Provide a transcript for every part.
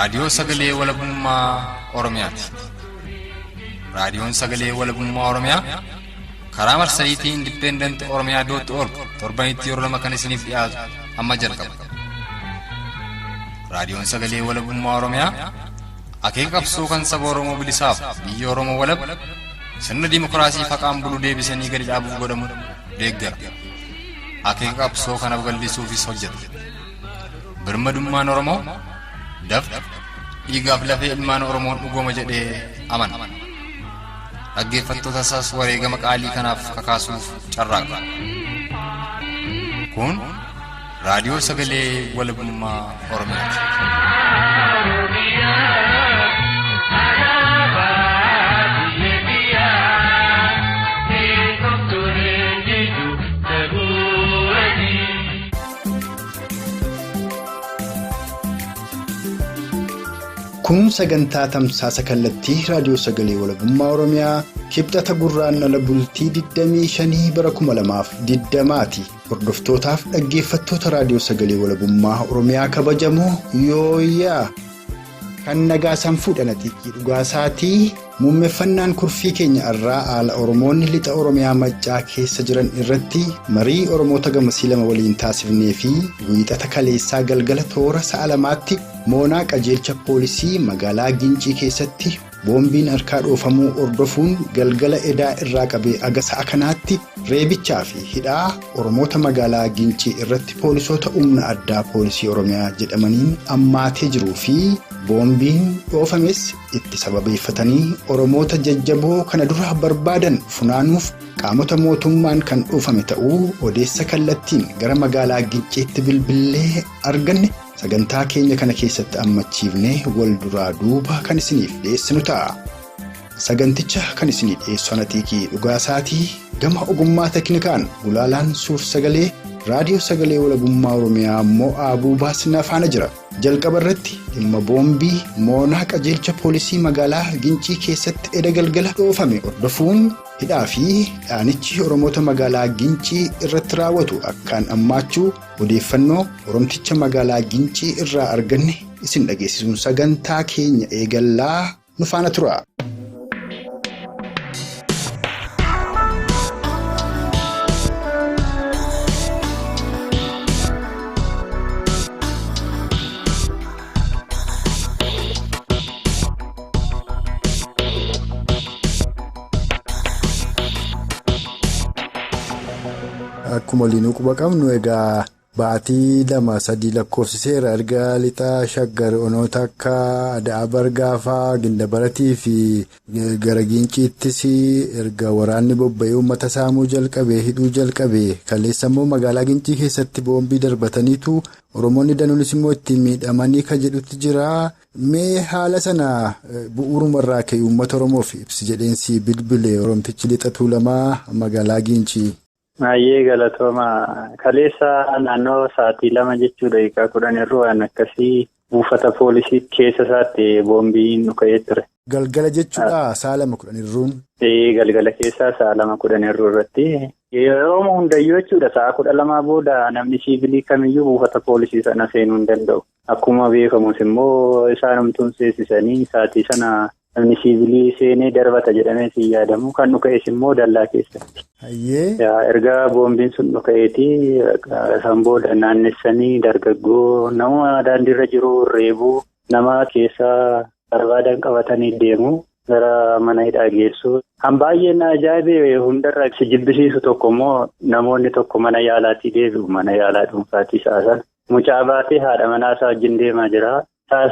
raadiyoo sagalee walabummaa Oromiyaati. Raadiyoon sagalee walabummaa Oromiyaa karaa marsariitii Independent Oromiyaa.org torbanitti yeroo lama kan isiniif dhiyaatu amma jalqaba. Raadiyoon sagalee walabummaa Oromiyaa akeeka qabsoo kan saba Oromoo bilisaaf biyya Oromoo walab sirna dimokiraasii faqaan bulu deebisanii gadi dhaabuuf godhamu deeggara. Akeeka qabsoo kana babal'isuufis hojjeta. Birmadummaan Oromoo dafqa dhiigaaf lafee ilmaan Oromoon dhugooma jedhee amana. Dhaggeeffattoota isaas wareegama qaalii kanaaf kakaasuuf carraaqa. Kun raadiyoo sagalee walabummaa Oromiyaati. Kun sagantaa tamsaasa kallattii raadiyoo sagalee walabummaa Oromiyaa kibxata gurraandhala bultii 25 bara 2020ti. Hordoftootaaf dhaggeeffattoota raadiyoo sagalee walabummaa Oromiyaa kabajamoo yooyaa kan nagaasan fuudhanati dhugaasaatii muummeffannaan kurfii keenya irraa haala Oromoonni lixa Oromiyaa maccaa keessa jiran irratti marii Oromoota gamasii lama waliin taasifnee fi wiixata kaleessaa galgala toora sa'a lamaatti moonaa qajeelcha poolisii magaalaa Gincii keessatti boombiin harkaa dhoofamuu hordofuun galgala edaa irraa qabee aga sa'a kanaatti reebichaa fi hidhaa Oromoota magaalaa Gincii irratti poolisoota humna addaa poolisii Oromiyaa jedhamaniin ammaatee jiruu fi boombiin dhoofames itti sababeeffatanii Oromoota jajjaboo kana dura barbaadan funaanuuf qaamota mootummaan kan dhoofame ta'uu odeessa kallattiin gara magaalaa Ginciitti bilbilee arganne. Sagantaa keenya kana keessatti ammachiifnee wal duraa duuba kan isiniif dhiyeessinu ta'a. Saganticha kan isinii dhiyeessu Atiikii Dhugaasaatii gama ogummaa teknikaan gulaalaan suur sagalee raadiyoo sagalee walabummaa Oromiyaa Mo'aabuu Baasinaa faana jira. Jalqaba irratti dhimma boombii moonaa qajeelcha poolisii magaalaa Gincii keessatti eda galgala dhoofame hordofuun hidhaa fi dhaanichi Oromoota magaalaa Gincii irratti raawwatu akkaan ammaachuu odeeffannoo Oromticha magaalaa Gincii irraa arganne isin dhageessisuun sagantaa keenya eegallaa nu faana tura. Akkuma liinuu quba qabnu egaa baatii 2-3 lakkoofsiseera erga lixa shaggar onoota akka Ada'aa Bargaafaa Gindabaratii fi gara Ginciittis erga waraanni bobba'ee uummata saamuu jalqabee hidhuu jalqabee kaleessa immoo magaalaa Gincii keessatti boombii darbataniitu Oromoonni danuunis immoo ittiin miidhamanii kan jedhutti jira. Mee haala sana bu'uurumarraa ka'e uummata Oromoof ibsi jedheensi bilbilee Oromtichi lixa Tuulamaa magaalaa Gincii. Baay'ee galatooma. Kaleessa naannoo sa'aatii 2 jechuudha daqiiqaa 10 irraa waan akkasii buufata poolisii keessa isaatti boombiin dhuka'ee ture. Galgala jechuudha sa'a 2:10 irruun. Galgala keessaa sa'a 2:10 irratti yeroo hundayyuu jechuudha sa'a 12 booda namni siivilii kamiyyuu buufata poolisii sana seenuu hin danda'u. Akkuma beekamus immoo isaanumtuun seensisanii sa'aatii sana namni siivilii seenee darbata jedhamee si yaadamu kan dhuka'es immoo dallaa keessatti. Erga boombiin sun dhuka'eetii san booda naannessanii dargaggoo nama daandiirra jiru reebuu nama keessa barbaadan qabatanii deemu gara mana hidhaa geessu. Kan baay'een ajaa'ibee hundarra si jibbisiisu tokko immoo namoonni tokko mana yaalaatii deebi'u mana yaalaa dhuunfaatii saasan mucaa baatee haadha manaasaa wajjin deemaa jira.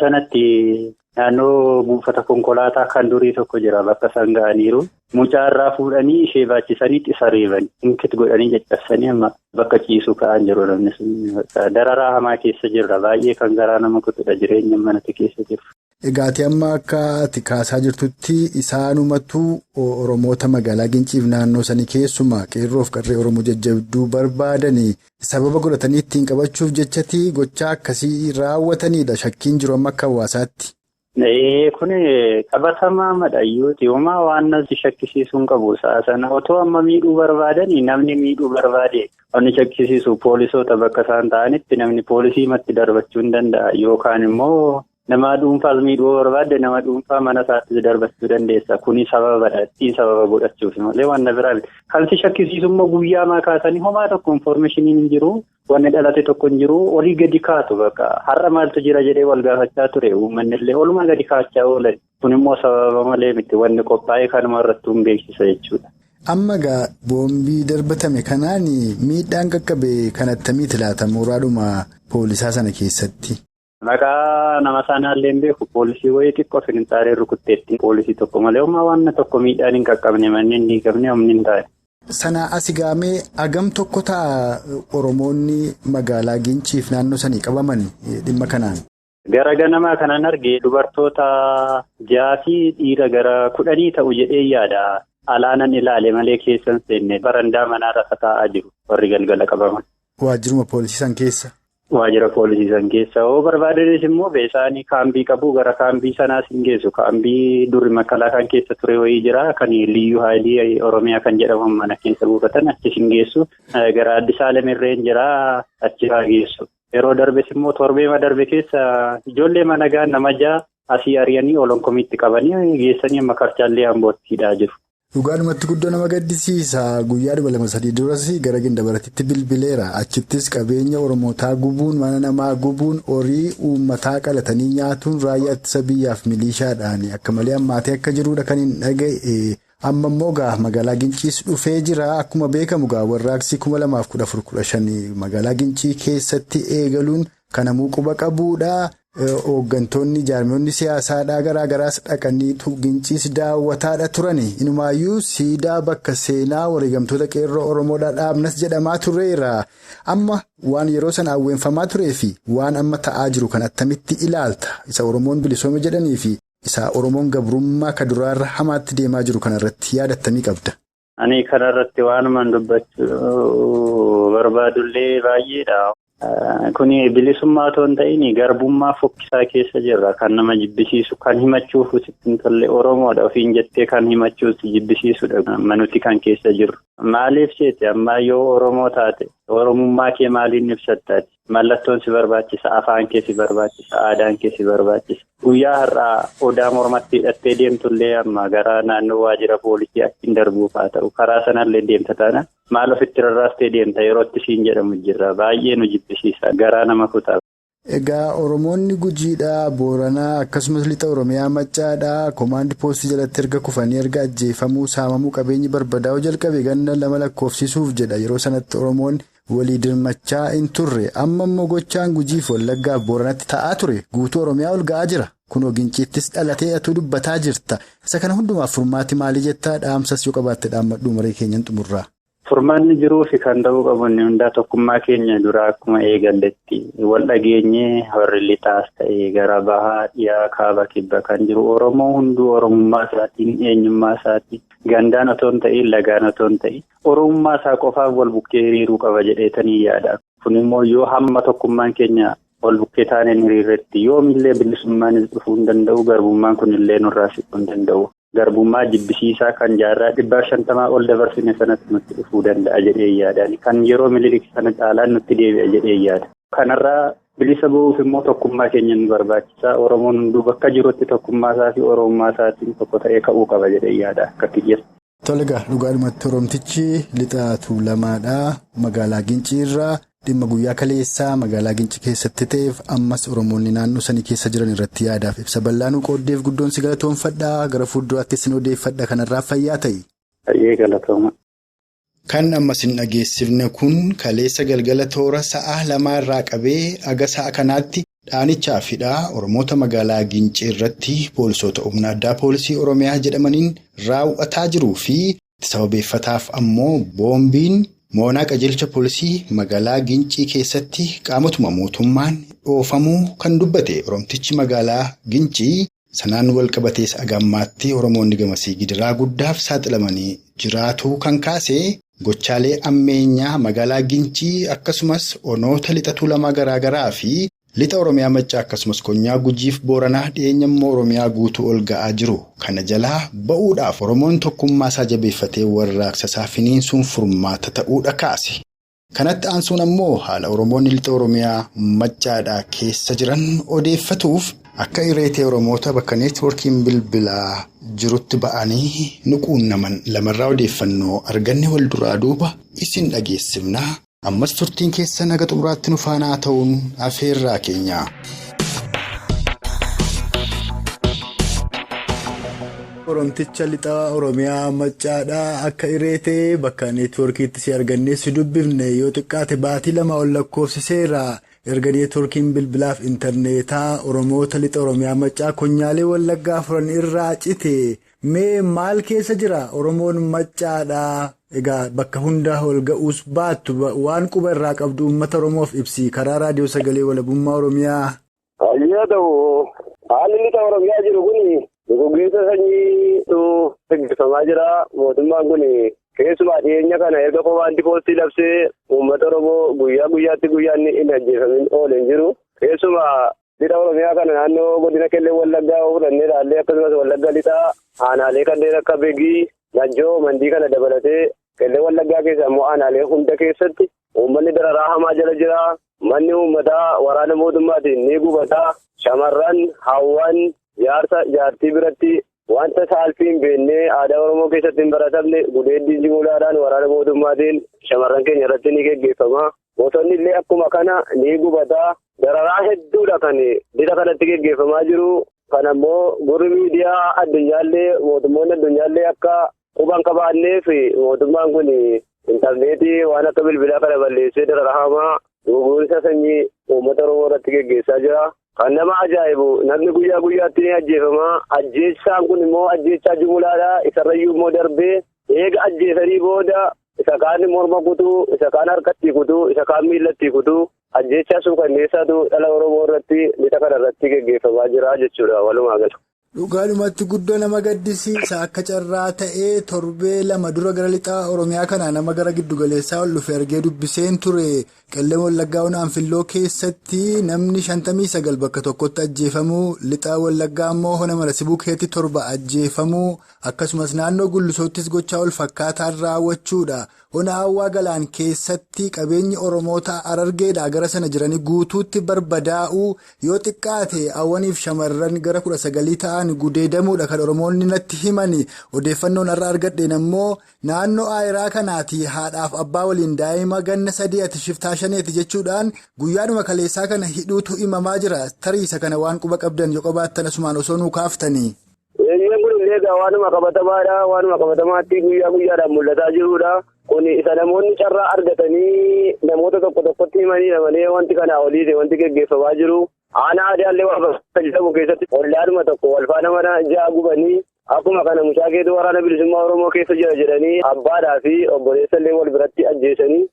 Sanatti naannoo buufata konkolaataa kan durii tokko jira bakka san ga'aniiru. Mucaa irraa fuudhanii ishee baachisanii isa reebanii inkit godhanii caccabsanii amma bakka ciisu ka'an jiru namni sun dararaa hamaa keessa jirra baay'ee kan garaa nama kutudha jireenya manatti keessa jiru. Egaati amma akka ati kaasaa jirtutti isaanumatu Oromoota magaalaa Ginciif naannoo sanii keessumaa qeerroof qarree Oromoo jajjabduu barbaadanii sababa godhatanii ittiin qabachuuf jechati gochaa akkasii raawwatanidha shakkiin jiru amma akka hawaasaatti. Kun qabatamaa madhayyuuti uumaa waan natti shakkisiisuun qabu sana otoo amma miidhuu barbaadanii namni miidhuu barbaade wanni shakkisiisu poolisoota bakka isaan ta'anitti namni poolisii matti darbachuu hin danda'a yookaan immoo Nama dhuunfaas miidhuu barbaadde nama dhuunfaa mana isaatti darbachuu dandeessa. Kuni sababadha. Ittiin sababa godhachuuf malee waan na biraa kan si shakkisiisu immoo guyyaa maa kaasanii homaa tokko infoormeeshiniin hin jiru. Wanni dhalate tokko hin jiru. Olii gadi kaatu bakka har'a maaltu jira jedhee wal gaafachaa ture. Uummanni illee olumaa gadi kaachaa oolan. Kun immoo sababa malee miti wanni qophaa'ee kanuma irratti hin beeksisa jechuudha. Amma egaa boombii darbatame kanaan miidhaan qaqqabe kan attamiiti laata mooraadhuma poolisaa sana keessatti? Maqaa nama sanaallee hin beeku poolisii wayii xiqqoo fininxaaree rukutteetti poolisii tokko malee homaa waan tokko miidhaan hin qaqqabne manneen hin hiikamne humni hin taa'e. Sana asi gaamee hagam tokko ta'a Oromoonni magaalaa Ginciif naannoo sanii qabaman dhimma kanaan? Gara ganamaa kanan argee dubartoota 6 fi dhiira gara 10 ta'u jedhee yaada. Alaanan ilaale malee keessan seenne barandaa manaa rafa taa'aa jiru warri galgala qabaman. Waajjiruma poolisiisan keessa? Waajjira poolisiisan keessa. Oo barbaadanis immoo beesaanii kaambii qabu gara kaambii sanaas hin geessu. Kaambii durri makalaa kan keessa ture wayii jira. Kan liyyuu haayilii Oromiyaa kan jedhaman mana keessa buufatan achis hin geessu. Gara Addis Alamirreen jira achi haa geessu. Yeroo darbes immoo torbeema darbe keessa ijoollee managaa nama 6 asii ari'anii olonkomiitti qabanii geessanii amma karchaallee hamboottiidhaa jiru. Dhugaadhumatti guddoo nama gaddisiisa. Guyyaa 2-3 duras gara Gindabaratitti bilbileera. Achittis qabeenya Oromootaa gubuun mana namaa gubuun horii uummataa qalatanii nyaatuun raayyaa ittisa biyyaaf milishaadhaan akka malee hammaatee akka jirudha kan hin dhaga'e. Amma immoo magaalaa Ginciis dhufee jira. Akkuma beekamu warraaqsi 2014-15 magaalaa Gincii keessatti eegaluun kanamuu quba qabuudha. Hooggantoonni jaarmiyoonni siyaasaadhaa garaa garaas dhaqanii Ginciis daawwataadha turani. Inumaayyuu siidaa bakka seenaa wareegamtoota qeerroo Oromoodhaa dhaabnas jedhamaa tureera. Amma waan yeroo sana awweenfamaa turee fi waan amma ta'aa jiru kan attamitti ilaalta? Isa Oromoon bilisoome jedhanii fi isa Oromoon gabrummaa ka duraarra hamaatti deemaa jiru kanarratti yaadattamii qabda? Ani kanarratti waanumaan dubbachuu barbaadullee baay'eedha. Kuni bilisummaa otoo hin ta'in garbummaa fokkisaa keessa jirra. Kan nama jibbisiisu kan himachuuf sittin tolle Oromoodha ofiin jettee kan himachuuf jibbisiisudha. Manuti kan keessa jirru. Maaliif jeete ammaa yoo Oromoo taate Oromummaa kee maaliin ibsattaati? Mallattoon si barbaachisa, afaan kee si barbaachisa, aadaan kee si barbaachisa. Guyyaa har'aa odaa mormatti hidhattee deemtullee amma gara naannoo waajjira poolisii achiin darbuuf haa ta'u karaa sanallee deemta taana maal ofitti rarraastee deemta yerootti siin jedhamu jirra. Baay'ee nu jibbisiisa. Garaa nama kutaa. Egaa Oromoonni Gujiidhaa, Booranaa akkasumas lixa Oromiyaa Maccaadhaa komaandi poostii jalatti erga kufanii erga ajjeefamuu saamamuu qabeenyi barbadaa'uu jalqabe ganna 2 lakkoofsisuuf jedha. Yeroo sanatti Oromoonni walii dirmachaa hin turre. Amma immoo gochaan Gujiif Wallaggaaf Booranatti ta'aa ture guutuu Oromiyaa ol ga'aa jira. Kunoo Ginciittis dhalatee atuu dubbataa jirta. Isa kana hundumaaf furmaati maalii jettaa? Dhaamsas yoo qabaatte dhaammadhu maree keenyan xumurraa. Furmaanni jiruu fi kan ta'uu qabanne hundaa tokkummaa keenya duraa akkuma eegalletti wal dhageenyee warri lixaas ta'ee gara bahaa dhiyaa kaaba kibba kan jiru Oromoo hunduu Oromummaa isaatiin eenyummaa isaatiin gandaan otoo hin ta'in lagaan otoo hin ta'in Oromummaa isaa qofaaf wal bukkee hiriiruu qaba jedheetanii yaada. Kun immoo yoo hamma tokkummaan keenya wal bukkee taaneen hiriirretti yoomillee bilisummaanis dhufuu hin danda'u garbummaan kunillee nurraa siquu hin danda'u. Garbummaa jibbisiisaa kan jaarraa 150 ol dabarsine sanatti nutti dhufuu danda'a jedhee yaadani. Kan yeroo milirik sana caalaan nutti deebi'a jedhee yaada. Kanarraa bilisa ba'uuf immoo tokkummaa keenya nu barbaachisa. Oromoon hunduu bakka jirutti tokkummaa isaa fi Oromummaa isaatiin tokko ta'ee ka'uu qaba jedhee yaada akka kiyyeessa. Tolegaa dhugaadhumatti Oromtichi lixa Tuulamaadhaa magaalaa Ginciirraa dhimma guyyaa kaleessaa magaalaa Gincii keessatti ta'eef ammas Oromoonni naannoo sanii keessa jiran irratti yaadaaf ibsa bal'aanuu qooddeef guddoon si galatoonfadhaa gara fuulduraatti sin odeeffadha kanarraa fayyaa ta'i. Fayyee galatooma. Kan ammas hin dhageessifne kun kaleessa galgala toora sa'a 2 irraa qabee aga sa'a kanaatti dhaanichaa fidhaa Oromoota magaalaa Gincii irratti poolisoota humna addaa poolisii Oromiyaa jedhamaniin raawwataa jiruu fi sababeeffataaf ammoo boombiin moonaa qajeelcha poolisii magaalaa Gincii keessatti qaamotuma mootummaan dhoofamuu kan dubbate Oromtichi magaalaa Gincii sanaan wal qabatees agammaatti Oromoonni gamasii gidiraa guddaaf saaxilamanii jiraatu kan kaase gochaalee ammeenyaa magaalaa Gincii akkasumas onoota lixa Tuulamaa garaagaraa fi lixa Oromiyaa Maccaa akkasumas konyaa Gujiif Booranaa dhiyeenyammoo Oromiyaa guutuu ol ga'aa jiru. Kana jalaa ba'uudhaaf Oromoon tokkummaa isaa jabeeffatee warraaqsa isaa finiinsuun furmaata ta'uudha kaase. Kanatti aansuun ammoo haala Oromoonni lixa Oromiyaa Maccaadhaa keessa jiran odeeffatuuf akka ireetee Oromoota bakka neetwoorkiin bilbilaa jirutti ba'anii nuquunnaman lamarraa odeeffannoo arganne wal duraa duuba isin dhageessifna. Ammas turtiin keessa naga xumuraatti nu faana ta'uun afeerraa keenya. Oromticha lixaa Oromiyaa Maccaadhaa akka ireetee bakka neetwoorkiitti si argannee si dubbifne yoo xiqqaate baatii 2 ol lakkoofsiseera. Erga neetwoorkiin bilbilaaf intarneetaa Oromoota lixa Oromiyaa Maccaa konyaalee Wallaggaa furan irraa cite mee maal keessa jira Oromoon Maccaadhaa? Egaa bakka hundaa ol ga'uus baattu waan quba irraa qabdu uummata Oromoof ibsi karaa raadiyoo sagalee walabummaa Oromiyaa. Ayyaa ta'u haalli lixa Oromiyaa jiru kuni Guggeessa sanyii gaggeeffamaa jira. Mootummaan kun keessumaa dhiyeenya kana erga komaandii poostii labsee uummata Oromoo guyyaa guyyaatti guyyaan inni ajjeefamin ooleen jiru. Keessumaa lixa Oromiyaa kana naannoo godina Qellem Wallaggaa fudhannee ilaallee akkasumas Wallaggaa lixaa aanaalee kanneen akka Beegii, Najjoo, Mandii kana dabalatee Qellem Wallaggaa keessa immoo aanaalee hunda keessatti uummanni dararaa hamaa jala jira. Manni uummataa waraana mootummaatiin ni gubata. Shamarran, hawwan jaartii biratti wanta saalfiin beennee aadaa Oromoo keessatti hin baratamne gudeeddii jimuudhaan waraana mootummaatiin shamarran keenya irratti ni geggeeffama. Bosonni illee akkuma kana ni gubata. Dararaa hedduudha kan lixa kanatti geggeeffamaa jiru. Kan ammoo gurri miidiyaa addunyaallee mootummoonni addunyaallee akka quban qabaanneef mootummaan kun intarneetii waan akka bilbilaa kana balleessee dararaa hamaa gugguulinsa sanyii uummata Oromoo irratti geggeessaa jira. Kan nama ajaa'ibu namni guyyaa guyyaatti ni ajjeefama. Ajjeechaan kun immoo ajjeechaa jumlaadha. Isarrayyuu immoo darbee eega ajjeesanii booda isa kaan morma kutuu, isa kaan harkatti kutuu, isa kaan miillatti kutuu ajjeechaa suukanneessaatu dhala Oromoo irratti lixa kana irratti geggeeffamaa jira jechuudha walumaa gala. Dhugaadhumatti guddoo nama gaddisiisa akka carraa ta'ee torbee 2 dura gara lixaa Oromiyaa kana nama gara giddugaleessaa ol dhufe argee dubbiseen ture. Qellem Wallaggaa Anfilloo keessatti namni 59 bakka tokkotti ajjeefamuu, lixaa Wallaggaa immoo hona Malasibuu keetti 7 ajjeefamuu, akkasumas naannoo Gullisoottis gochaa ol fakkaataan raawwachuudha. Hona Hawwaa Galaan keessatti qabeenyi Oromoota Harargeedhaa gara sana jiranii guutuutti barbadaa'uu yoo xiqqaate hawwaniif shamarran gara 19 ta'an gudeedamuudha kan Oromoonni natti himani. Odeeffannoon har'a argadheen ammoo naannoo aayiraa kanaati haadhaaf abbaa waliin daa'ima ganna 3 ati shiftaa 5 jechuudhaan guyyaadhuma kaleessaa kana hidhuutu himamaa jira. Tariisa kana waan quba qabdan yoo qabaattan asumaan osoo nuu kaaftanii. Waanuma qabatamaadha. Waanuma qabatamaatti guyyaa guyyaadhaan mul'ataa jirudha. Kun isa namoonni carraa argatanii namoota tokkotti himanii malee wanti kanaa olii wanti geggeeffamaa jiru. Aanaa aadaallee waan jedhamu keessatti ollaadhuma tokko walfaana mana ja'a gubanii akkuma kana mucaa keetu waraana bilisummaa Oromoo keessa jira jedhanii abbaadhaa fi obboleessa illee wal biratti ajjeesanii.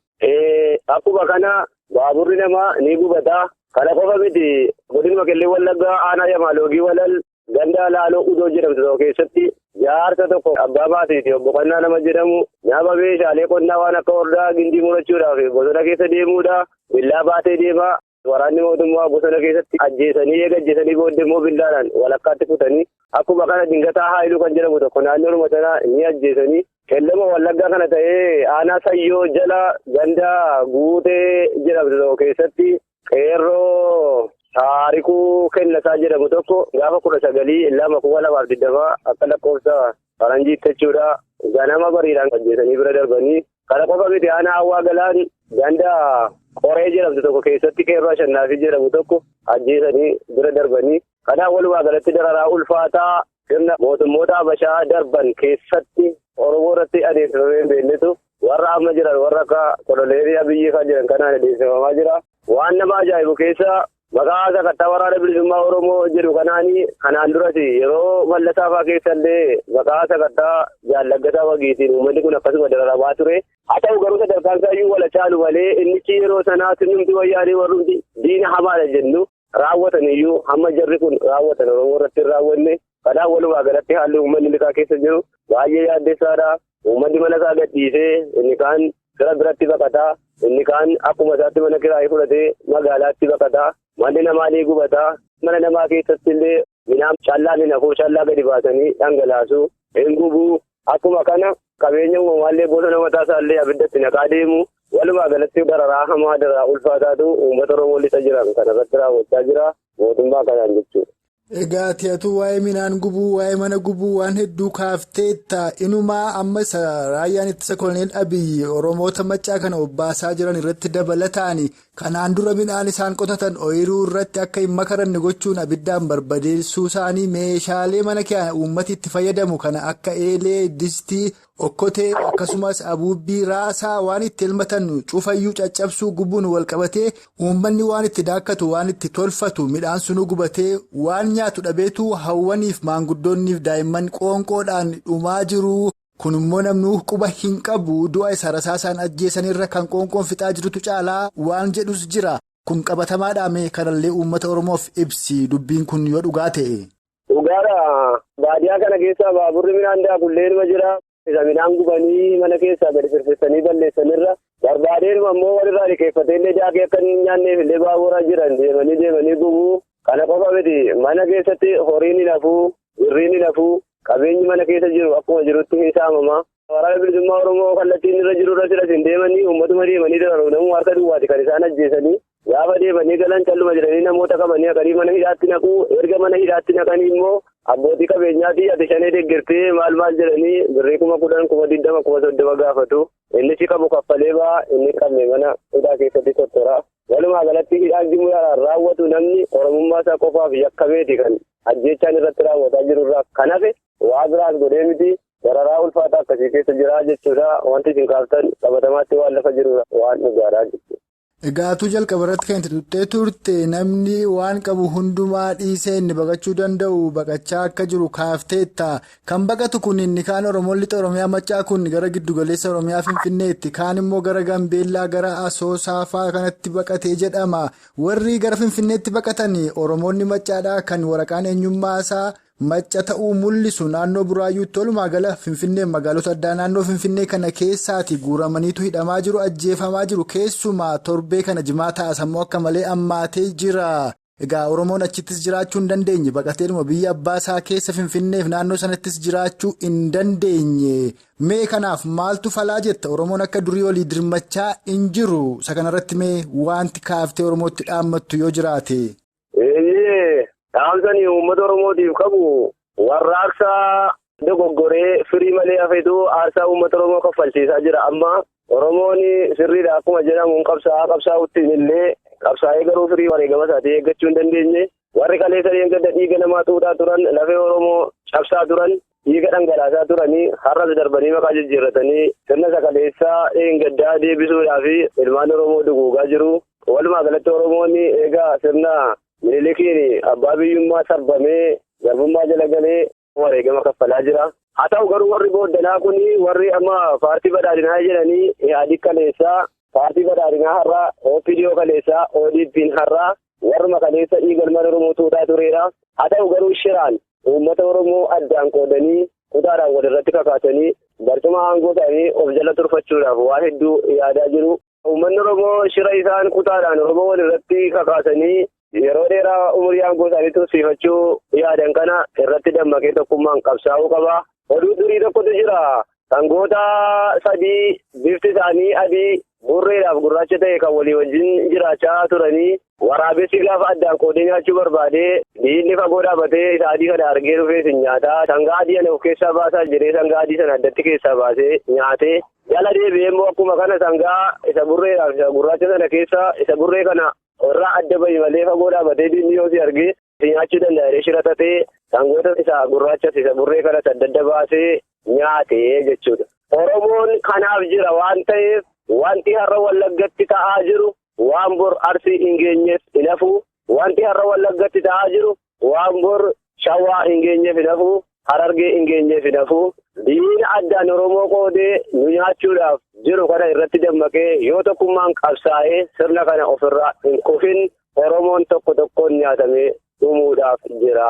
Akkuma kana baaburri namaa ni gubata. Kana qofa miti godinuma Qellem Wallaggaa aanaa Yamaaloogii Walal ganda laaloo udoo jedhamtu tokko keessatti jaarsa tokko abbaa baatiiti obbo Qannaa nama jedhamu nama meeshaalee qonnaa waan akka hordaa gindii murachuudhaaf bosona keessa deemuudha. Billaa baatee deema. Waraanni mootummaa bosona keessatti ajjeesanii booddee immoo billaadhaan walakkaatti kutanii akkuma kana Dingataa Haayiluu kan jedhamu tokko naannoo sanaa ni ajjeesanii. Qellem Wallaggaa kana ta'ee aanaa Sayyoo jala ganda Guutee jedhamtu tokko keessatti qeerroo Taarikuu Kennataa jedhamu tokko gaafa 19/2/2020 akka lakkoofsa faranjiitti jechuudha. Ganama bariidhaan ajjeesanii bira darbanii kana qofa miti aanaa Hawwaa Galaan ganda Qoree jedhamtu tokko keessatti qeerroo Ashannaafi jedhamu tokko ajjeesanii bira darbanii kanaan walumaa galatti dararaa ulfaataa sirna mootummoota Habashaa darban keessatti Oromoo irratti adeemsifamee beelletu warra amma jiran warra akka Koloneerii Abiyyi kan jiran kanaan adeemsifamaa jira. Waan nama ajaa'ibu keessa maqaa sakattaa waraana bilisummaa Oromoo jedhu kanaan duras yeroo mallasaafaa keessallee maqaa sakattaa jaallaggataa wagiitiin uummanni kun akkasuma dararamaa ture. Haa ta'u garuu sadarkaan isaayyuu wal caalu malee innichi yeroo sanaa sinnumti wayyaanii warrumti diina hamaadha jennu raawwatan iyyuu hamma jarri kun raawwatan Oromoo irratti hin raawwanne. Kanaaf walumaa galatti haalli uummanni lixaa keessa jiru baay'ee yaaddeessaadha. Uummanni mana isaa gadhiisee inni kaan gara biratti baqataa, inni kaan akkuma isaatti mana kiraayii fudhatee magaalaatti baqataa. Manni namaa ni gubataa. Mana namaa keessatti illee midhaan callaa ni nafuu callaa gadi baasanii dhangalaasu. Hin gubuu. Akkuma kana qabeenya uumamaallee bosona mataa isaallee abiddatti naqaa deemu. Walumaa galatti dararaa hamaa dararaa ulfaataatu uummata Oromoo lixa jiran kana irratti raawwachaa jira mootummaa kanaan jechuudha. Egaa ati waa'ee midhaan gubuu waa'ee mana gubuu waan hedduu kaafteetta inumaa amma raayyaan ittisa koloneel Abiyyi Oromoota Maccaa kana obbaasaa jiran irratti dabalataan kanaan dura midhaan isaan qotatan ooyiruu irratti akka hin makaranne gochuun abiddaan barbadeessuu isaanii meeshaalee mana keenya uummati itti fayyadamu kana akka eelee distii okkotee akkasumas abuubbii raasaa waan itti elmatan cufayyuu caccabsuu gubuun walqabatee uummanni waan itti daakkatu waan itti tolfatu midhaan sunuu gubatee waan nyaatu dhabeetu hawwaniif maanguddoonniif daa'imman qoonqoodhaan dhumaa jiru. Kun immoo namni quba hin qabu du'a isa rasaasaan ajjeesanirra kan qoonqoon fixaa jirutu caalaa waan jedhus jira. Kun qabatamaadhaame kanallee uummata Oromoof ibsi dubbiin kun yoo dhugaa ta'e. Dhugaadha. Baadiyyaa kana keessa baaburri midhaan daakullee nima jira. Isa midhaan gubanii mana keessaa gadi firfissanii balleessanirra barbaadeen ammoo walirraa dhiqeeffatee illee daakee akka hin nyaanneef illee baabura jiran deemanii gubuu. Kana qofa miti mana keessatti horiin hin hafuu, birriin hin hafuu, qabeenyi mana keessa jiru akkuma jirutti ni saamama. Waraana bilisummaa Oromoo kallattiin irra jiru irratti hin deemanii uummatuma deemanii dararu namuu harka duwwaati kan isaan ajjeesanii. Gaafa deemanii galan calluma jedhanii namoota qabanii haqanii mana hidhaatti naqu. Erga mana hidhaatti naqanii immoo abbootii qabeenyaatii ati shanee deeggartee maal jedhanii birrii 10,000, 20,000, 30,000 gaafatu. Inni si qabu kaffalee baa inni qabne mana hidhaa keessatti sottora. Walumaa galatti hidhaan jimuudhaan raawwatu namni Oromummaa isaa qofaaf yakkameeti kan ajjeechaan irratti raawwataa jirurraa kan hafe waa biraas godhee miti dararaa ulfaataa akkasii keessa jira jechuudha. Wanti isin kaaftan qabatamaatti waan lafa jirudha waan dhugaadhaa jechuudha. Egaatuu jalqaba irratti kan itti tuttee turte namni waan qabu hundumaa dhiisee inni baqachuu danda'u baqachaa akka jiru kaafteetta. Kan baqatu kun inni kaan Oromoon lixa Oromiyaa Maccaa kun gara giddugaleessa Oromiyaa Finfinneetti kaan immoo gara Gambeellaa gara Asoosaa fa'aa kanatti baqatee jedhama. Warri gara Finfinneetti baqatan Oromoonni Maccaadhaa kan waraqaan eenyummaa isaa Macca ta'uu mul'isu naannoo Buraayyuutti walumaa gala Finfinnee magaalota addaa naannoo Finfinnee kana keessaati guuramaniitu hidhamaa jiru ajjeefamaa jiru keessumaa torbee kana jimaata asammoo akka malee ammaatee jira. Egaa Oromoon achittis jiraachuu hin dandeenye baqateedhuma biyya abbaasaa keessa Finfinneef naannoo sanattis jiraachuu hin dandeenye. Mee kanaaf maaltu falaa jetta Oromoon akka durii olii dirmachaa hin jiru isa kanarratti mee wanti kaaftee Oromootti dhaammattu yoo jiraate. Dhaamsanii uummata Oromootiif qabu warraaqsa dogoggoree firii malee hafeetu aarsaa uummata Oromoo kaffalchiisaa jira. Amma Oromoon sirriidha akkuma jedhamu qabsaa'uttiin illee qabsaa'ee garuu firii wareegama isaatii eeggachuu hin dandeenye. Warri kaleessa gadda dhiiga namaa xuuxaa turan lafee Oromoo cabsaa turan dhiiga dhangalaasaa turanii har'as darbanii maqaa jijjiirratanii sirna sakaleessaa gaddaa deebisuudhaaf ilmaan Oromoo duguugaa jiru. Walumaa galatti Oromoonni eegaa sirna Minilikiin abbaa biyyummaa sarbamee garbummaa jala galee wareegama kaffalaa jira. Haa ta'u garuu warri booddanaa kun warri amma paartii badhaadhinaa jedhanii yaadii kaleessaa paartii badhaadhinaa har'aa OPDO kaleessaa ODP'n har'aa warruma kaleessa dhiigalmaan Oromoo tuutaa tureedha. Haa ta'u garuu shiraan uummata Oromoo addaan qoodanii kutaadhaan walirratti kakaasanii barcuma aangoo isaanii of jala turfachuudhaaf waan hedduu yaadaa jiru. Uummanni Oromoo shira isaan kutaadhaan Oromoo walirratti kakaasanii yeroo dheeraa umurii aangoo isaanii tursiifachuu yaadan kana irratti dammaqee tokkummaan qabsaa'uu qaba. Oduu durii tokkotu jira. Sangoota 3 bifti isaanii adii burreedhaaf gurraacha ta'e kan walii wajjin jiraachaa turanii waraabessi gaafa addaan qoodee nyaachuu barbaadee diinni fagoo dhaabatee isa adii kana argee dhufee sin nyaataa. Sangaa adii ana of keessaa baasaa jedhee sangaa adii sana addatti keessaa baasee nyaatee jala deebi'ee immoo akkuma kana sangaa isa burreedhaaf isa gurraacha sana keessaa isa burree kana irraa adda bahi malee fagoo dhaabatee diinni yoo si argee si nyaachuu danda'ee shiratatee sangoota isa gurraachas isa burree kanas adda baasee nyaatee jechuudha. Oromoon kanaaf jira waan ta'eef wanti har'a Wallaggatti ta'aa jiru waan bor Arsii hin geenyeef hin hafu. Wanti har'a Wallaggatti ta'aa jiru waan bor Shawaa hin geenyeef hin hafu. Harargee hin geenyeef hin hafu. Diina addaan Oromoo qoodee nu nyaachuudhaaf jiru kana irratti dammaqee yoo tokkummaan qabsaa'ee sirna kana ofirraa hin kufin Oromoon tokkoon nyaatamee dhumuudhaaf jira.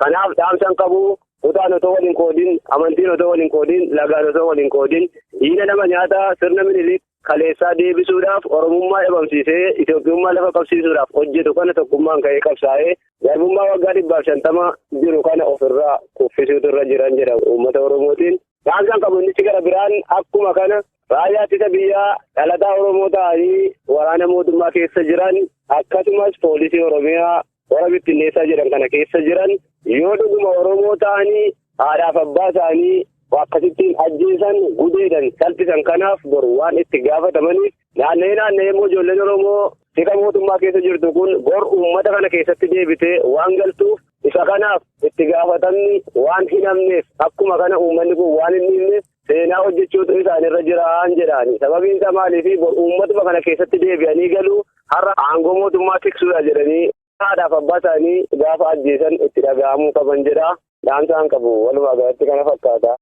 Kanaaf dhaamsan qabu kutaan otoo waliin qoodin, amantiin otoo waliin qoodin, lagaan otoo waliin qoodin, diina nama nyaataa sirna Minilik kaleessaa deebisuudhaaf Oromummaa dhabamsiisee Itoophiyummaa lafa qabsiisuudhaaf hojjetu kana tokkummaan ka'ee qabsaa'ee garbummaa waggaa 150 jiru kana ofirraa kuffisuutu irra jiran jedha uummata Oromootiin. Dhaamsan qabu inni gara biraan akkuma kana raayyaa ittisa biyyaa dhalataa Oromoo ta'anii waraana mootummaa keessa jiran akkasumas poolisii Oromiyaa warra bittinneessaa jedhan kana keessa jiran yoo dhuguma Oromoo ta'anii haadhaaf abbaa isaanii akkasittiin ajjeesan gudeedan salphisan kanaaf boru waan itti gaafatamaniif naanna'ee immoo ijoolleen Oromoo tika mootummaa keessa jirtu kun bor uummata kana keessatti deebitee waan galtuuf isa kanaaf itti gaafatamni waan hin hamneef akkuma kana uummanni kun waan hin dhiibneef seenaa hojjechuutu isaanirra jiraan jedhaani. Sababiin isaa maaliifi uummatuma kana keessatti deebi'anii galuu har'a aangoo mootummaa tiksuudha jedhanii haadhaaf abbaa isaanii gaafa ajjeesan itti dhaga'amuu qaban jedha. Dhaamsaan qabu walumaa galatti kana fakkaata.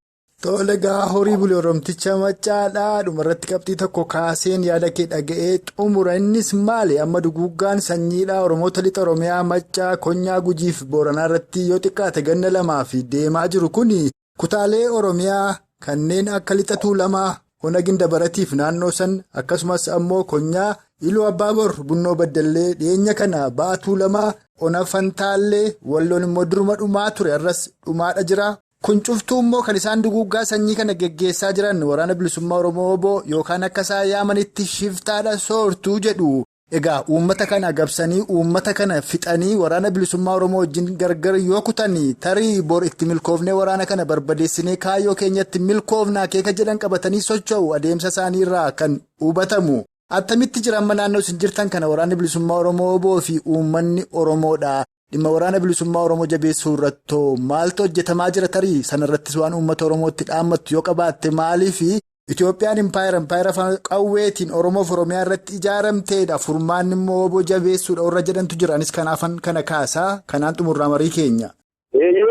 Tole egaa horii bulee Oromticha Maccaadhaa dhumarratti qabxii tokko kaaseen yaada kee dhaga'ee xumura innis maali amma duguuggaan sanyiidhaa Oromoota lixa Oromiyaa Maccaa Konyaa Gujiif Booranaa irratti yoo xiqqaate ganna lamaa fi deemaa jiru kuni kutaalee Oromiyaa kanneen akka lixa Tuulamaa Hona Gindabaratiif naannoo san akkasumas ammoo Konyaa Iluu Abbaabor Bunnoo Baddallee dhiyeenya kana Ba'aa Tuulamaa Ona Fantaallee Walloon immoo duruma dhumaa ture arras dhumaadha jira. Kun cuftuu immoo kan isaan duguuggaa sanyii kana geggeessaa jiran waraana bilisummaa Oromoo obbo yookaan akka isaan yaamanitti shiftaadha soortuu jedhu. Egaa uummata kana gabsanii uummata kana fixanii waraana bilisummaa Oromoo wajjin gargar yoo kutanii tarii bor itti milkoofnee waraana kana barbadeessinee kaayyoo keenyatti milkoofnaa akeeka jedhan qabatanii socho'u adeemsa isaaniirraa kan hubatamu. Attamitti jira amma naannoo isin jirtan kana waraanni bilisummaa Oromoo obbo fi uummanni Oromoodha. Dhimma waraana bilisummaa Oromoo jabeessuu irratti maaltu hojjetamaa jira tarii sanarrattis waan uummata Oromootti dhaammattu yoo qabaatte maaliifi Itoophiyaan impaayera qawweetiin Oromoof Oromiyaa irratti ijaaramteedha furmaanni immoo obbo jabeessuudha warra jedhantu jiranis kanaafan kana kaasaa kanaan xumurraa marii keenya.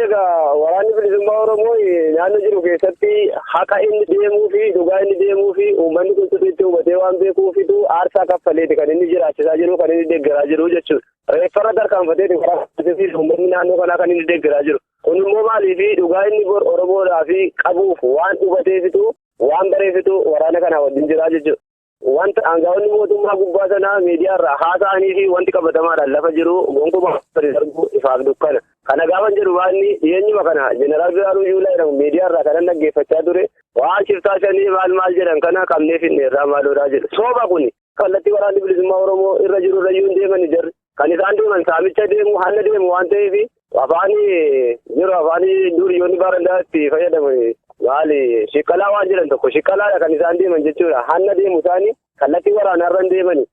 Egaa waraanni bilisummaa Oromoo naannoo jiru keessatti haqa inni deemuu fi dhugaa inni deemuu fi uummanni kun sirriitti hubatee waan beekuufitu aarsaa kaffaleeti kan inni jiraachisaa jiru kan inni deeggaraa jiru jechuudha. Reeffarra tarkaanfateeti uummanni naannoo kanaa kan inni deeggaraa jiru. Kun immoo maaliifi dhugaa inni bor Oromoodhaa fi qabuuf waan hubateefitu waan bareefitu waraana kana wajjin jiraa jechuudha. Wanta aangaa'onni mootummaa gubbaa sanaa miidiyaarraa haasa'anii fi wanti qabatamaadhaan lafa jiru gonkumaa darbu ifaaf dukkana. Kana gaafan jedhu baanni dhiyeenyuma kana Jeneraal Biraanuu Juulaa jedhamu miidiyaarraa kanan dhaggeeffachaa ture waan shiftaa shanii maal jedhan kana qabnee finneerraa maaloodhaa jedhu. Sooba kuni kallattii waraanni bilisummaa Oromoo irra jiru irrayyuu hin deemani jarri. Kan isaan deeman saamicha deemu hanna deemu waan ta'eef afaanii duriyyoonni baarandaa itti fayyadaman maali shiqqalaa waan jedhan tokko shiqqalaadha kan isaan deeman jechuudha. Hanna deemu isaanii kallattii waraanaarra hin deemani.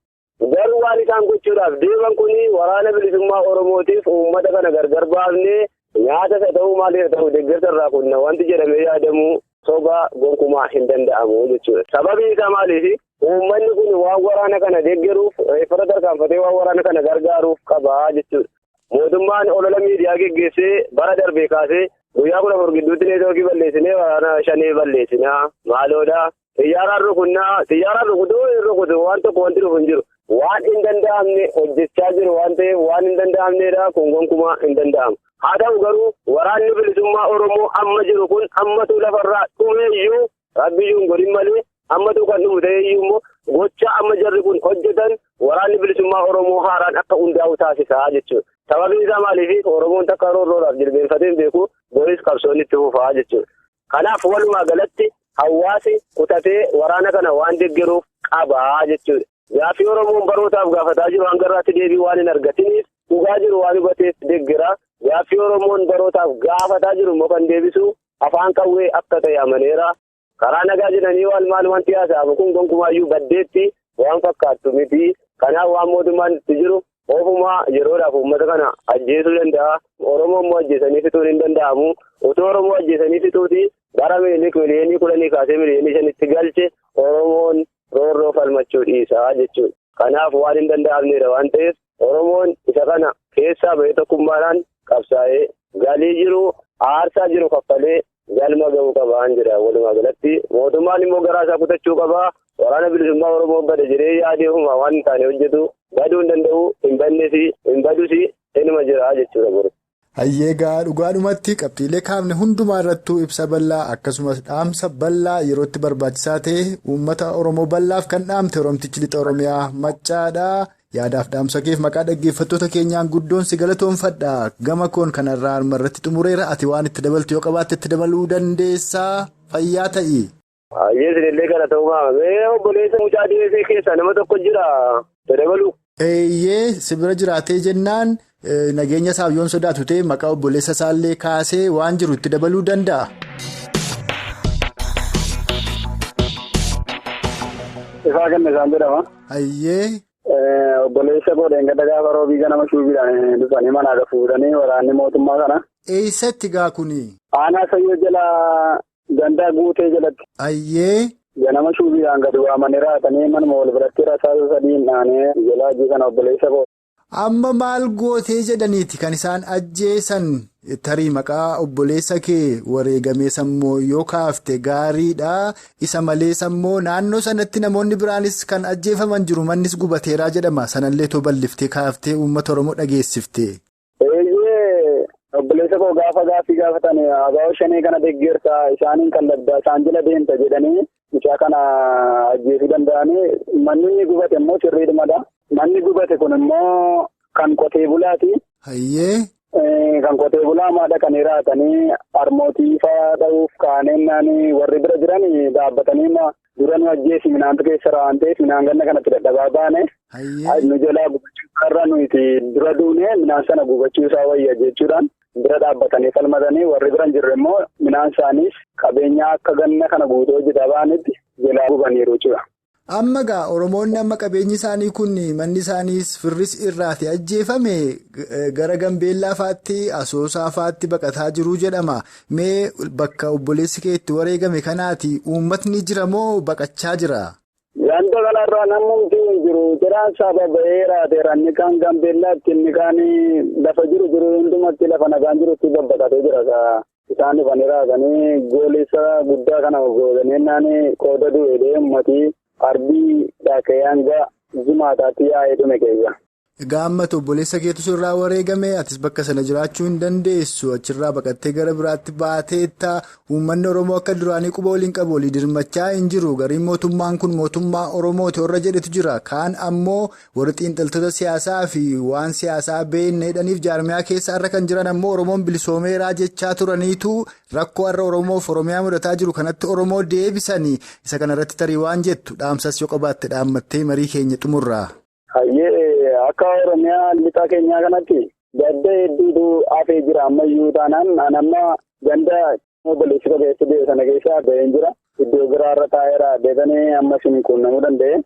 Garuu waan isaan gochuudhaaf deeman kuni waraana bilisummaa Oromootiif uummata kana gargar baafnee nyaata isa ta'uu maaliif ta'u deeggarsa irraa kunna wanti jedhamee yaadamu soba gonkumaa hin danda'amu jechuudha. Sababiin isaa maaliifi uummanni kun waan waraana kana deeggaruuf reeffata tarkaanfatee waan waraana kana gargaaruuf qabaa jechuudha. Mootummaan olola miidiyaa geggeessee bara darbee kaasee guyyaa 14 gidduutti neetwoorkii balleessinee waraana 5 balleessinaa maaloodhaa xiyyaaraan rukutuu waan tokko wanti dhufu hin jiru. Waan hin danda'amne hojjechaa jiru waan ta'eef waan hin danda'amneedha kun gonkumaa hin danda'amu. Haa ta'u garuu waraanni bilisummaa Oromoo amma jiru kun ammatu lafarraa dhumeeyyuu rabbiyyuun godhin malee ammatu kan dhumu ta'eeyyuu immoo gocha amma jarri kun hojjetan waraanni bilisummaa Oromoo haaraan akka hundaa'u taasisaa jechuudha. Sababiin isaa maaliif Oromoon takka roorroodhaaf jilbeenfatee beeku boris qabsoonni itti fufaa jechuudha. Kanaaf walumaa galatti hawaasi kutatee waraana kana waan deeggaruuf qabaa jechuudha. Gaaffii Oromoon barootaaf gaafataa jiru hanga irraatti deebii waan hin argatiniif dhugaa jiru waan hubateef deeggara. Gaaffii Oromoon barootaaf gaafataa jiru immoo kan deebisu afaan qawwee akka ta'e amaneera. Karaa nagaa jedhanii maal wanti haasa'amu kun gonkumaayyuu baddeetti waan fakkaattu miti. Kanaaf waan mootummaan itti jiru ofumaa yeroodhaaf uummata kana ajjeesuu danda'a. Oromoo immoo ajjeesanii fixuun hin danda'amu. Otoo Oromoo ajjeesanii fixuuti bara miliyoonii 10 kaasee miliyoonii 5 galche Oromoon roorroo falmachuu dhiisaa jechuudha. Kanaaf waan hin danda'amnedha waan ta'eef Oromoon isa kana keessaa bahee tokkummaadhaan qabsaa'ee galii jiru aarsaa jiru kaffalee galma ga'uu qabaan jedha. Walumaa galatti mootummaan immoo garaa isaa kutachuu qabaa. Waraana bilisummaa Oromoo bada jiree yaadeefuma waan hin taane hojjetu baduu hin danda'u hin bannes hin badus inuma jira jechuudha. Hayyeegaa dhugaadhumatti qabxiilee kaafne hundumaa irrattuu ibsa bal'aa akkasumas dhaamsa bal'aa yerootti barbaachisaa ta'e uummata Oromoo bal'aaf kan dhaamte Oromtichi lixa Oromiyaa Maccaadhaa. Yaadaaf dhaamsa keef maqaa dhaggeeffattoota keenyaan guddoon si galatoonfadha. Gama koon kanarraa irratti xumureera ati waan itti dabaltu yoo qabaatte itti dabaluu dandeessaa fayyaa ta'i. Hayyee sinillee kana ta'uu maamee obboleessa mucaa dhiyeessee keessaa nama tokko jira dabalu. Eeyyee sibira jiraatee jennaan nageenya isaaf yoon sodaatu ta'e maqaa obboleessa isaallee kaasee waan jiru itti dabaluu danda'a. Ifaa kenna isaan jedhama. Ayyee. Obboleessa godheen gadda gaafa roobii ganama shuubiidhaan dhufanii manaa fuudhanii waraanni mootummaa kana. Eessatti gaa kuni? Aanaa Sayyoo jala gandaa guutee jalatti. Ayyee. Ganama shuubiidhaan gadi waamanii raatanii manuma wal biratti rasaasa sadiin dhaanee jala hojii kana obboleessa godhe. Amma maal gootee jedhaniiti kan isaan ajjeesan tarii maqaa obboleessa kee wareegamee sammoo yoo kaafte gaariidha. Isa malees ammoo naannoo sanatti namoonni biraanis kan ajjeefaman jiru mannis gubateeraa jedhama. Sanallee too balliftee kaaftee uummata Oromoo dhageessifte. Eeyyee obboleessa koo gaafa gaaffii gaafatan abaa'oo shanee kana deeggarsa isaaniin kalladdaa isaan jala deemta jedhanii mucaa kana ajjeesuu danda'anii manni gubate immoo sirriidhumadha. Manni gubate kun immoo kan qotee bulaati. Hayyee. Kan qotee bulaa maadha kan hiraatanii harmootii fa'aa dha'uuf kaanennaan warri bira jiran dhaabbatanii dura nu ajjeesi minaantu keessa waan ta'eef minaan ganna kanatti dadhabaa baane. Nu jalaa gubachuu irra nuti dura duune minaan sana gubachuu isaa wayya jechuudhaan bira dhaabbatanii falmatanii warri biran jirre immoo minaan isaaniis qabeenyaa akka ganna kana guutuu hojjetaa baanitti jalaa gubaniiru jechuudha. Amma gaa Oromoonni amma qabeenyi isaanii kun manni isaaniis firris irraati ajjeefame gara Gambeellaa faatti Asoosaa faatti baqataa jiru jedhama. Mee bakka obboleessi kee itti wareegame kanaati uummatni jira moo baqachaa jira? Wanta kanarraa namni jiru jiraan sababa'ee raateera inni kaan Gambeellaatti inni kaan lafa jiru hundumatti lafa nagaan jirutti babbaqatee jira. Isaan dhufanii raatanii goolessa guddaa kana gootanii naannoo qooda du'eedhee uummatii. Arbii dhaakee hanga jimaataatti yaa'ee dhume keessa. Egaa ammatu obboleessa keetu sirraa wareegame atis bakka sana jiraachuu hin dandeessu achirraa baqattee gara biraatti baateetta uummanni Oromoo akka duraanii quba waliin qabu walii dirmachaa hin jiru gariin mootummaan kun mootummaa Oromooti warra jedhetu jira kaan ammoo warri xiinxaltoota siyaasaa fi waan siyaasaa beekne jedhaniif jaarmiyaa keessa irra kan jiran ammoo Oromoon bilisoomeeraa jechaa turaniitu rakkoo har'a Oromoof Oromiyaa mudataa jiru kanatti Oromoo deebisanii isa kanarratti tarii waan jettu dhaamsas yoo qabaatte dhaammattee marii keenya xumurraa. Hayyee akka Oromiyaa lixaa keenyaa kanatti gadda hedduutu hafee jira ammayyuu taanaan amma ganda obboleessi qabeessa ta'e sana keessaa baheen jira iddoo biraarra taa'eera deetanii amma isin quunnamuu danda'e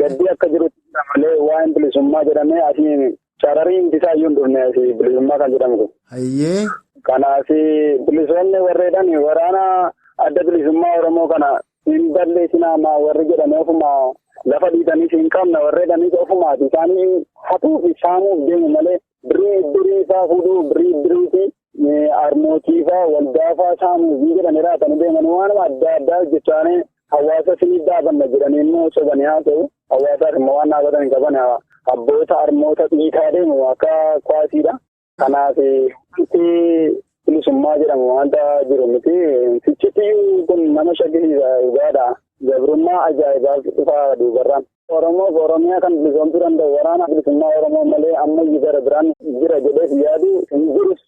gaddi akka jirutti malee waa'een bilisummaa jedhamee asiin carariin isaayyuu hin dhufne asii bilisummaa kan jedhamu kun. Hayyee. Kanaaf bilisoonni warreedhaan waraana adda bilisummaa Oromoo kana hin balleessinaa warri jedhame ofuma. Lafa dhiitanii hin qabna warreedhanis ofumaati isaanii hatuuf saamuuf deemu malee birii faa fuudhuu biriitii harmootii faa waldaa faa saamuuf jedhanii raatanii deemanii waanuma adda addaa hojjechaanii hawaasa sinii dhaabanna jedhanii immoo sobanii haa ta'u hawaasaaf immoo waan dhaabatan hin qaban abboota harmoota dhiitaa deemu akka kwaasiidha. Kanaaf bilisummaa jedhamu wanta jiru miti fichitiyyuu kun nama shakkisiisa dhugaadha. Gabrummaa ajaa'ibaa dhufaa duubarraan Oromoof Oromiyaa kan bilisoomsuu danda'u waraana bilisummaa Oromoo malee ammayyi gara biraan jira jedheef yaadu hin jirus.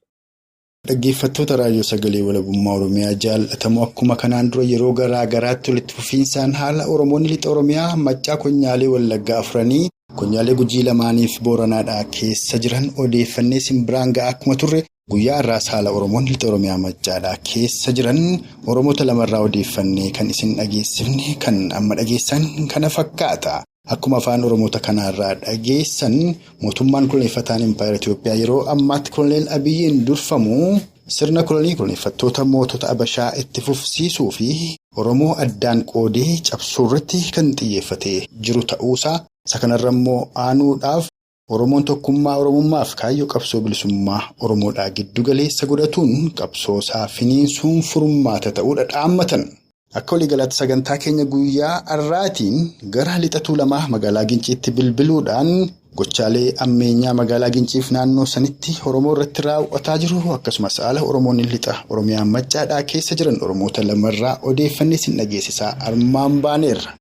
Dhaggeeffattoota raadiyoo sagalee walabummaa Oromiyaa jaallatamoo akkuma kanaan dura yeroo garaa garaatti walitti fufiinsaan haala Oromoonni lixa Oromiyaa maccaa konyaalee Wallaggaa afranii konyaalee Gujii lamaaniif Booranaadhaa keessa jiran odeeffannee simbiraan ga'aa akkuma turre. Guyyaa irraas haala Oromoonni lixa Oromiyaa maccaadhaa keessa jiran Oromoota lamarraa odeeffannee kan isin dhageessifne kan amma dhageessan kana fakkaata. Akkuma afaan Oromoota kanaarraa dhageessan mootummaan koloneeffataan Impaayera Itoophiyaa yeroo ammaatti Koloneel Abiyyiin durfamu sirna koloneeffattoota mootota Abashaa itti fufsiisuu fi Oromoo addaan qoodee cabsuu irratti kan xiyyeeffatee jiru ta'uusaa isa kanarra immoo aanuudhaaf. Oromoon tokkummaa Oromummaaf kaayyoo qabsoo bilisummaa Oromoodhaa giddu galeessa godhatuun qabsoosaa finiinsuun furmaata ta'uudha dhaammatan. Akka waliigalaatti sagantaa keenya guyyaa har'aatiin gara lixa Tuulamaa magaalaa Ginciitti bilbiluudhaan gochaalee ammeenyaa magaalaa Ginciif naannoo sanitti Oromoo irratti raawwataa jiru akkasumas haala Oromoonni lixa Oromiyaa maccaadhaa keessa jiran Oromoota lamarraa odeeffannee isin dhageessisaa armaan baaneerra.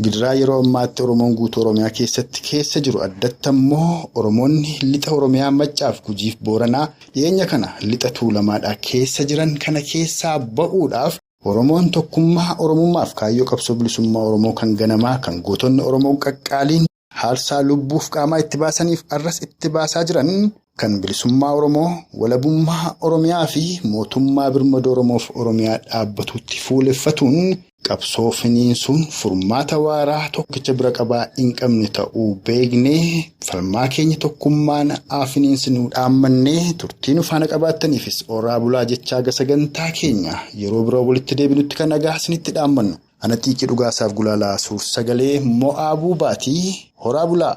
Gidiraa yeroo ammaatti Oromoon guutuu Oromiyaa keessatti keessa jiru addatti ammoo Oromoonni lixa Oromiyaa maccaaf Gujiif Booranaa dhiyeenya kana lixa Tuulamaadhaa keessa jiran kana keessaa ba'uudhaaf Oromoon tokkummaa Oromummaaf kaayyoo qabsoo bilisummaa Oromoo kan ganamaa kan gootonni Oromoo qaqqaaliin haarsaa lubbuuf qaamaa itti baasaniif arras itti baasaa jiran kan bilisummaa Oromoo, walabummaa Oromiyaa fi mootummaa birmadoo Oromoof Oromiyaa dhaabbatuutti fuuleffatuun qabsoo finiinsuun furmaata waaraa tokkicha bira qabaa hin qabne ta'uu beeknee falmaa keenya tokkummaan finiinsinuu dhaammannee turtii nu faana qabaattaniifis oraa bulaa jechaa sagantaa keenya yeroo biroo walitti deebinutti kan nagaa isinitti dhaammannu. Ana Xiiqii Dhugaasaaf Gulaalaa Suur-Sagalee Mo'aabuu Baatii horaa bulaa.